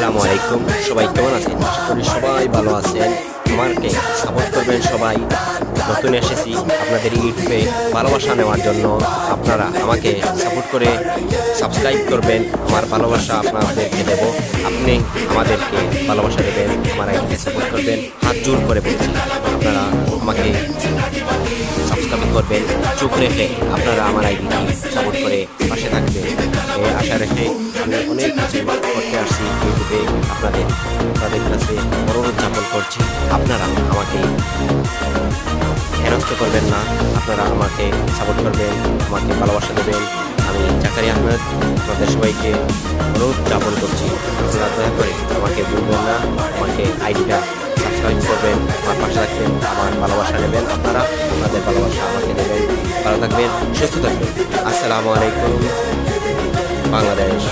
আসসালামু আলাইকুম। সবাই কেমন আছেন? আশা করি সবাই ভালো আছেন। আমাকে সাপোর্ট করবেন সবাই। নতুন এসেছি আপনাদের ইউটিউবে ভালোবাসা নেওয়ার জন্য। আপনারা আমাকে সাপোর্ট করে সাবস্ক্রাইব করবেন। আমার ভালোবাসা আপনাদেরকে দেব, আপনি আমাদেরকে ভালোবাসা দেবেন, আমার আইডিকে সাপোর্ট করবেন। হাত জোর করে বলছি, আপনারা আমাকে সাবস্ক্রাইব করবেন। চোখ রেখে আপনারা আমার আইডিটি সাপোর্ট করে পাশে থাকবেন, এই আশা রেখে আমি অনেক কিছু করতে আসছি ইউটিউবে। আপনাদের কাছে অনুরোধ জ্ঞাপন করছি, আপনারা আমাকে হেনস্থ করবেন না, আপনারা আমাকে সাপোর্ট করবেন, আমাকে ভালোবাসা দেবেন। আমি জাকারিয়া আহমেদ আপনাদের সবাইকে অনুরোধ জ্ঞাপন করছি, আপনারা দয়া করে আমাকে ভুলবেন না, আমাকে আইডিটা সাবস্ক্রাইব করবেন, আমার পাশে থাকবেন, আমার ভালোবাসা নেবেন। আপনারা আপনাদের ভালোবাসা আমাকে দেবেন। ভালো থাকবেন, সুস্থ থাকবেন। আসসালামু আলাইকুম। বাংলাদেশ।